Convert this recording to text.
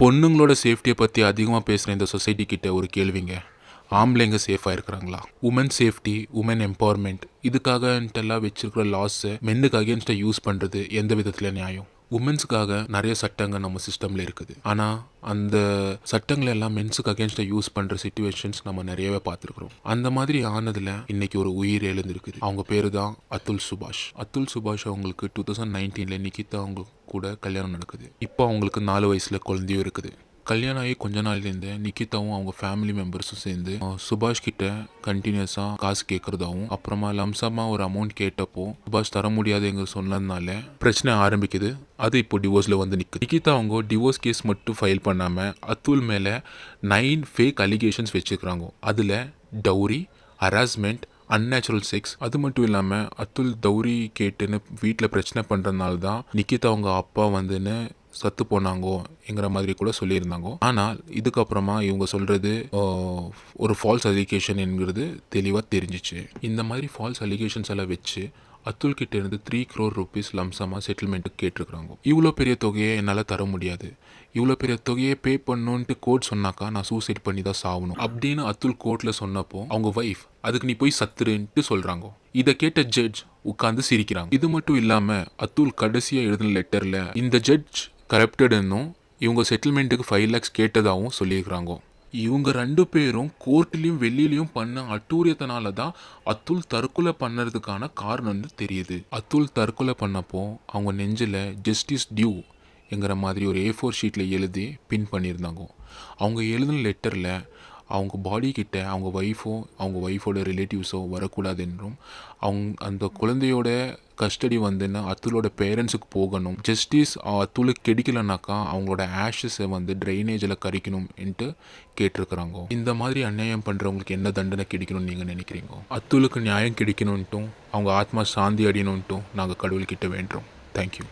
பொண்ணுங்களோட சேஃப்டியை பற்றி அதிகமாக பேசுகிற இந்த சொசைட்டி கிட்ட ஒரு கேள்விங்க. ஆம்பளைங்க சேஃபாக இருக்கிறாங்களா? உமன் சேஃப்டி, உமன் எம்பவர்மெண்ட் இதுக்காகன்ட்டெல்லாம் வச்சிருக்கிற லாஸை மென்னுக்கு அகேன்ஸ்டாக யூஸ் பண்ணுறது எந்த விதத்தில் நியாயம்? உமன்ஸுக்காக நிறைய சட்டங்கள் நம்ம சிஸ்டமில் இருக்குது. ஆனால் அந்த சட்டங்களை எல்லாம் மென்ஸுக்கு அகேன்ஸ்டாக யூஸ் பண்ணுற சிச்சுவேஷன்ஸ் நம்ம நிறையவே பார்த்துருக்குறோம். அந்த மாதிரி ஆனதில் இன்னைக்கு ஒரு உயிர் எழுந்திருக்குது. அவங்க பேர் தான் அத்துல் சுபாஷ். அத்துல் சுபாஷ் அவங்களுக்கு 2019 நிக்கிதா அவங்க கூட கல்யாணம் நடக்குது. இப்போ அவங்களுக்கு 4 வயசில் குழந்தையும் இருக்குது. கல்யாணம் ஆகி கொஞ்ச நாள்லேருந்து நிக்கிதாவும் அவங்க ஃபேமிலி மெம்பர்ஸும் சேர்ந்து சுபாஷ் கிட்ட கண்டினியூஸாக காசு கேட்குறதாவும், அப்புறமா லம்சமாக ஒரு அமௌண்ட் கேட்டப்போ சுபாஷ் தர முடியாதுங்க சொன்னதுனால பிரச்சனை ஆரம்பிக்குது. அது இப்போ டிவோர்ஸில் வந்து நிற்குது. நிக்கிதா அவங்க டிவோர்ஸ் கேஸ் மட்டும் ஃபைல் பண்ணாமல் அத்துல் மேலே 9 ஃபேக் அலிகேஷன்ஸ் வச்சுக்கிறாங்க. அதில் டவுரி, ஹராஸ்மெண்ட், அன்நேச்சுரல் செக்ஸ். அது மட்டும் இல்லாமல் அத்துல் டவுரி கேட்டுன்னு வீட்டில் பிரச்சனை பண்ணுறதுனால தான் நிக்கிதா அவங்க அப்பா வந்துன்னு சத்து போனாங்கோங்கிற மாதிரி கூட சொல்லியிருந்தாங்க. ஆனால் இதுக்கப்புறமா இவங்க சொல்கிறது ஒரு ஃபால்ஸ் அலிகேஷன் என்கிறது தெளிவாக தெரிஞ்சிச்சு. இந்த மாதிரி ஃபால்ஸ் அலிகேஷன்ஸ் எல்லாம் வச்சு அத்துல் கிட்ட இருந்து 3 crore rupees லம்சமாக செட்டில்மெண்ட்டுக்கு கேட்டிருக்கிறாங்க. இவ்வளோ பெரிய தொகையை என்னால் தர முடியாது, இவ்வளோ பெரிய தொகையை பே பண்ணணுன்ட்டு கோர்ட் சொன்னாக்கா நான் சூசைட் பண்ணி தான் சாகணும் அப்படின்னு அத்துல் கோர்ட்டில் சொன்னப்போ அவங்க வைஃப் அதுக்கு நீ போய் சத்துருன்ட்டு சொல்கிறாங்க. இதை கேட்ட ஜட்ஜ் உட்காந்து சிரிக்கிறாங்க. இது மட்டும் இல்லாமல் அத்துல் கடைசியாக எழுதின லெட்டரில் இந்த ஜட்ஜ் கரப்டட்னும் இவங்க செட்டில்மெண்ட்டுக்கு 5 lakhs கேட்டதாகவும் சொல்லியிருக்கிறாங்க. இவங்க 2 பேரும் கோர்ட்லேயும் வெளியிலையும் பண்ண அட்டூழியத்தினால தான் அத்துல் தற்கொலை பண்ணுறதுக்கான காரணம்னு தெரியுது. அத்துல் தற்கொலை பண்ணப்போ அவங்க நெஞ்சில் ஜஸ்டிஸ் டியூ என்கிற மாதிரி ஒரு A4 ஷீட்டில் எழுதி பின் பண்ணியிருந்தாங்க. அவங்க எழுதின லெட்டரில் அவங்க பாடி கிட்ட அவங்க ஒய்ஃபோட ரிலேட்டிவ்ஸோ வரக்கூடாது என்றும், அந்த குழந்தையோட கஸ்டடி வந்துன்னா அத்துலோட பேரண்ட்ஸுக்கு போகணும், ஜஸ்டிஸ் அத்துலுக்கு கிடைக்கலனாக்கா அவங்களோட ஆஷஸை ட்ரைனேஜில் கறிக்கணும்ன்ட்டு கேட்டிருக்கிறாங்க. இந்த மாதிரி அநியாயம் பண்ணுறவங்களுக்கு என்ன தண்டனை கிடைக்கணும்னு நீங்கள் நினைக்கிறீங்க? அத்துலுக்கு நியாயம் கிடைக்கணுன்ட்டும் அவங்க ஆத்மா சாந்தி அடையணுன்ட்டும் நாங்கள் கடவுள்கிட்ட வேண்டுறோம். தேங்க்யூ.